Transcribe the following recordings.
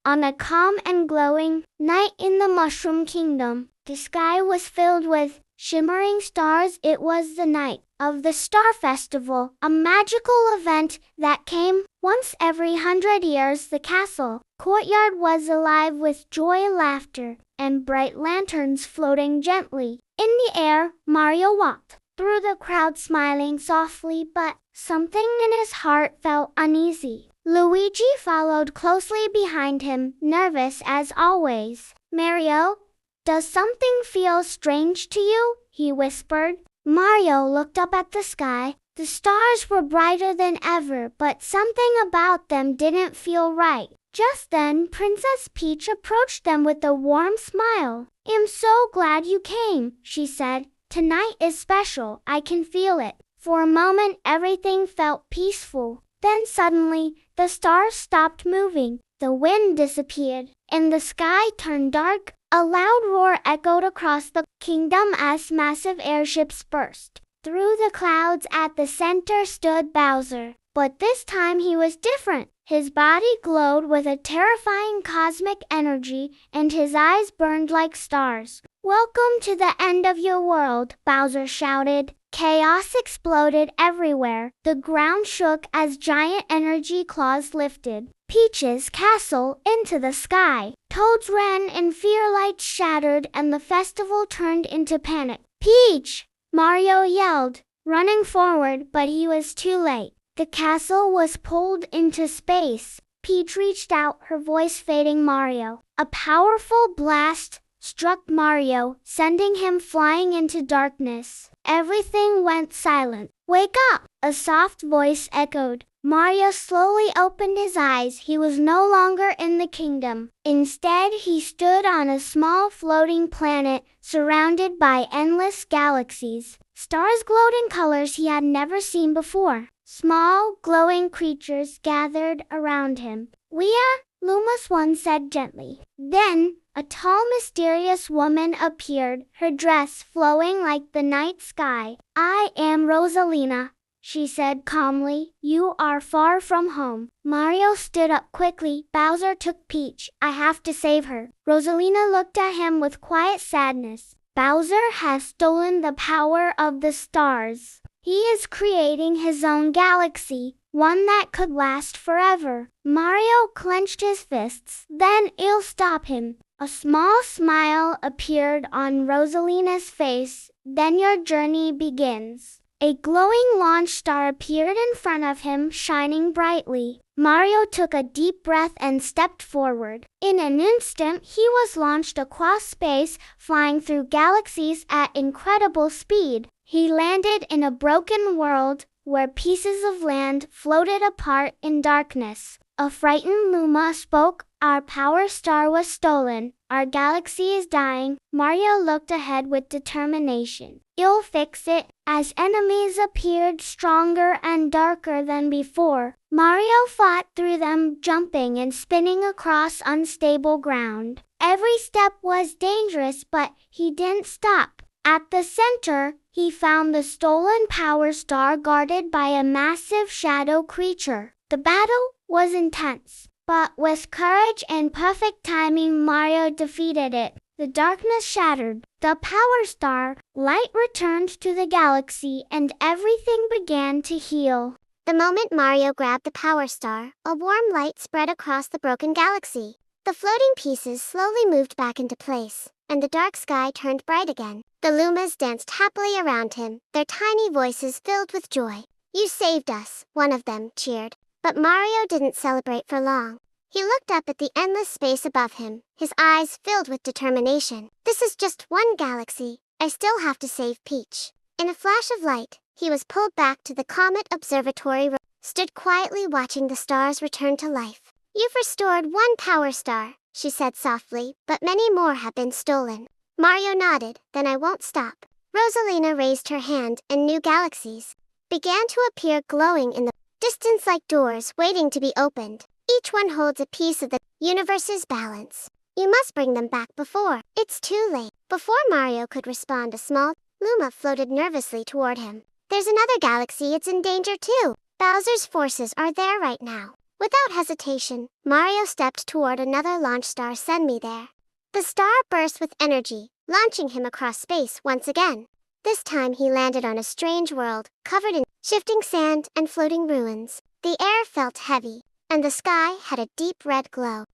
On a calm and glowing night in the Mushroom Kingdom, the sky was filled with shimmering stars. It was the night of the Star Festival, a magical event that came once every 100 years. The castle courtyard was alive with joy, laughter, and bright lanterns floating gently in the air. Mario walked through the crowd smiling softly, but something in his heart felt uneasy. Luigi followed closely behind him, nervous as always. Mario, does something feel strange to you? He whispered. Mario looked up at the sky. The stars were brighter than ever, but something about them didn't feel right. Just then, Princess Peach approached them with a warm smile. I'm so glad you came, she said. Tonight is special, I can feel it. For a moment, everything felt peaceful. Then suddenly, the stars stopped moving. The wind disappeared, and the sky turned dark. A loud roar echoed across the kingdom as massive airships burst through the clouds. At the center stood Bowser, but this time he was different. His body glowed with a terrifying cosmic energy, and his eyes burned like stars. Welcome to the end of your world, Bowser shouted. Chaos exploded everywhere. The ground shook as giant energy claws lifted Peach's castle into the sky. Toads ran in fear, lights shattered, and the festival turned into panic. Peach! Mario yelled, running forward, but he was too late. The castle was pulled into space. Peach reached out, her voice fading. Mario. A powerful blast struck Mario, sending him flying into darkness. Everything went silent. Wake up! A soft voice echoed. Mario slowly opened his eyes. He was no longer in the kingdom. Instead, he stood on a small floating planet, surrounded by endless galaxies. Stars glowed in colors he had never seen before. Small, glowing creatures gathered around him. We are, Luma's one said gently. Then, a tall, mysterious woman appeared, her dress flowing like the night sky. I am Rosalina, she said calmly. You are far from home. Mario stood up quickly. Bowser took Peach. I have to save her. Rosalina looked at him with quiet sadness. Bowser has stolen the power of the stars. He is creating his own galaxy, one that could last forever. Mario clenched his fists. Then I'll stop him. A small smile appeared on Rosalina's face. Then your journey begins. A glowing launch star appeared in front of him, shining brightly. Mario took a deep breath and stepped forward. In an instant, he was launched across space, flying through galaxies at incredible speed. He landed in a broken world, where pieces of land floated apart in darkness. A frightened Luma spoke. Our power star was stolen. Our galaxy is dying. Mario looked ahead with determination. You'll fix it. As enemies appeared stronger and darker than before, Mario fought through them, jumping and spinning across unstable ground. Every step was dangerous, but he didn't stop. At the center, he found the stolen power star guarded by a massive shadow creature. The battle was intense, but with courage and perfect timing, Mario defeated it. The darkness shattered. The power star light returned to the galaxy, and everything began to heal. The moment Mario grabbed the power star, a warm light spread across the broken galaxy. The floating pieces slowly moved back into place, and the dark sky turned bright again. The Lumas danced happily around him, their tiny voices filled with joy. You saved us, one of them cheered. But Mario didn't celebrate for long. He looked up at the endless space above him, his eyes filled with determination. This is just one galaxy. I still have to save Peach. In a flash of light, he was pulled back to the Comet Observatory, stood quietly watching the stars return to life. You've restored one power star, she said softly, but many more have been stolen. Mario nodded. Then I won't stop. Rosalina raised her hand, and new galaxies began to appear, glowing in the distance like doors waiting to be opened. Each one holds a piece of the universe's balance. You must bring them back before it's too late. Before Mario could respond, a small Luma floated nervously toward him. There's another galaxy, it's in danger too. Bowser's forces are there right now. Without hesitation, Mario stepped toward another launch star. Send me there. The star burst with energy, launching him across space once again. This time he landed on a strange world, covered in shifting sand and floating ruins. The air felt heavy, and the sky had a deep red glow.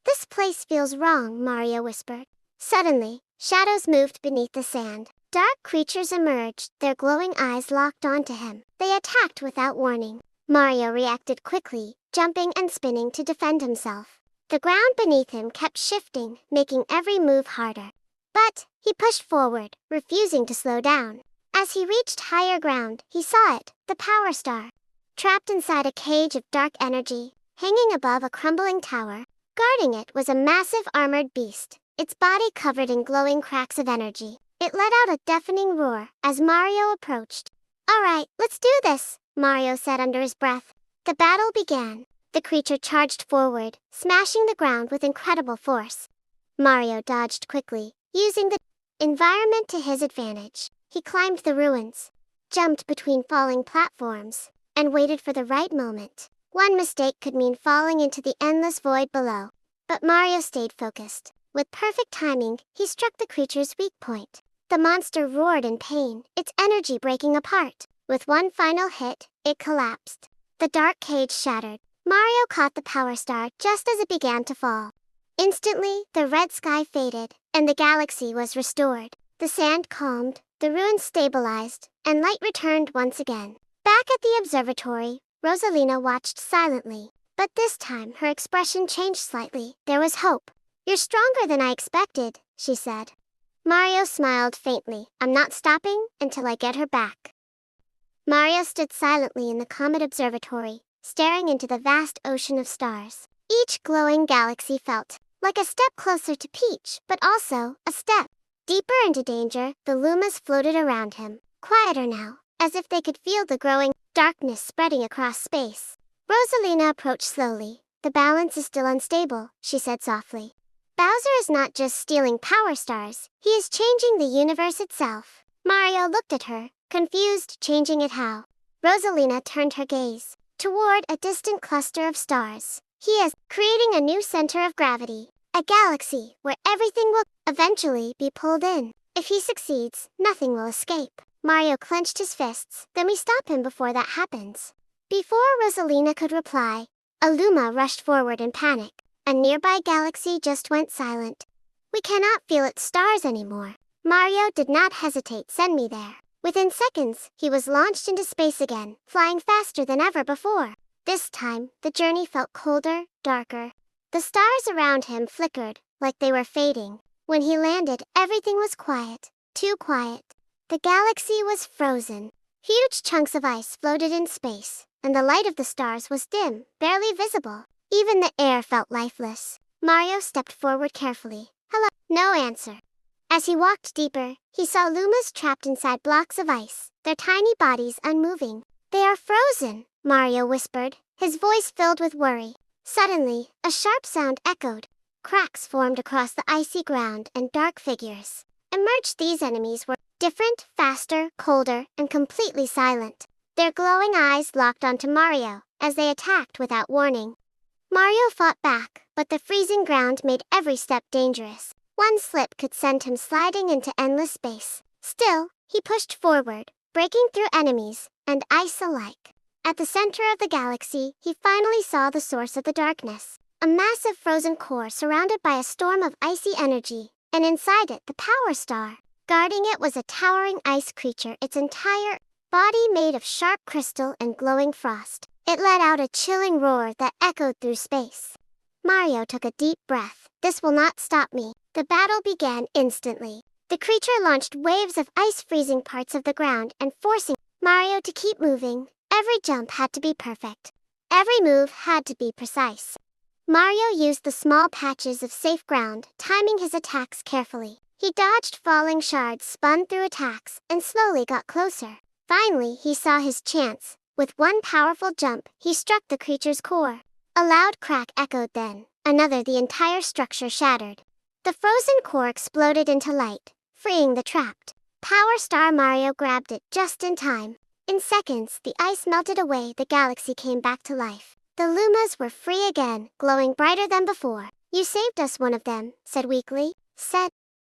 This place feels wrong, Mario whispered. Suddenly, shadows moved beneath the sand. Dark creatures emerged, their glowing eyes locked onto him. They attacked without warning. Mario reacted quickly, jumping and spinning to defend himself. The ground beneath him kept shifting, making every move harder. But he pushed forward, refusing to slow down. As he reached higher ground, he saw it, the Power Star. Trapped inside a cage of dark energy, hanging above a crumbling tower. Guarding it was a massive armored beast, its body covered in glowing cracks of energy. It let out a deafening roar as Mario approached. "All right, let's do this," Mario said under his breath. The battle began. The creature charged forward, smashing the ground with incredible force. Mario dodged quickly, using the environment to his advantage. He climbed the ruins, jumped between falling platforms, and waited for the right moment. One mistake could mean falling into the endless void below. But Mario stayed focused. With perfect timing, he struck the creature's weak point. The monster roared in pain, its energy breaking apart. With one final hit, it collapsed. The dark cage shattered. Mario caught the Power Star just as it began to fall. Instantly, the red sky faded, and the galaxy was restored. The sand calmed, the ruins stabilized, and light returned once again. Back at the observatory, Rosalina watched silently. But this time, her expression changed slightly. There was hope. "You're stronger than I expected," she said. Mario smiled faintly. "I'm not stopping until I get her back." Mario stood silently in the Comet Observatory, staring into the vast ocean of stars. Each glowing galaxy felt like a step closer to Peach, but also a step deeper into danger. The Lumas floated around him, quieter now, as if they could feel the growing darkness spreading across space. Rosalina approached slowly. "The balance is still unstable," she said softly. "Bowser is not just stealing Power Stars, he is changing the universe itself." Mario looked at her, confused. Changing it how? Rosalina turned her gaze toward a distant cluster of stars. "He is creating a new center of gravity, a galaxy where everything will eventually be pulled in. If he succeeds, nothing will escape." Mario clenched his fists. "Then we stop him before that happens." Before Rosalina could reply, a Luma rushed forward in panic. A nearby galaxy just went silent. "We cannot feel its stars anymore." Mario did not hesitate. "Send me there." Within seconds, he was launched into space again, flying faster than ever before. This time, the journey felt colder, darker. The stars around him flickered, like they were fading. When he landed, everything was quiet, too quiet. The galaxy was frozen. Huge chunks of ice floated in space, and the light of the stars was dim, barely visible. Even the air felt lifeless. Mario stepped forward carefully. "Hello." No answer. As he walked deeper, he saw Lumas trapped inside blocks of ice, their tiny bodies unmoving. "They are frozen," Mario whispered, his voice filled with worry. Suddenly, a sharp sound echoed. Cracks formed across the icy ground and dark figures emerged. These enemies were different, faster, colder, and completely silent. Their glowing eyes locked onto Mario as they attacked without warning. Mario fought back, but the freezing ground made every step dangerous. One slip could send him sliding into endless space. Still, he pushed forward, breaking through enemies and ice alike. At the center of the galaxy, he finally saw the source of the darkness. A massive frozen core surrounded by a storm of icy energy, and inside it the Power Star. Guarding it was a towering ice creature, its entire body made of sharp crystal and glowing frost. It let out a chilling roar that echoed through space. Mario took a deep breath. "This will not stop me." The battle began instantly. The creature launched waves of ice, freezing parts of the ground and forcing Mario to keep moving. Every jump had to be perfect. Every move had to be precise. Mario used the small patches of safe ground, timing his attacks carefully. He dodged falling shards, spun through attacks, and slowly got closer. Finally, he saw his chance. With one powerful jump, he struck the creature's core. A loud crack echoed, then another. The entire structure shattered. The frozen core exploded into light, freeing the trapped Power Star. Mario grabbed it just in time. In seconds, the ice melted away. The galaxy came back to life. The Lumas were free again, glowing brighter than before. You saved us one of them, said Weekly. Said,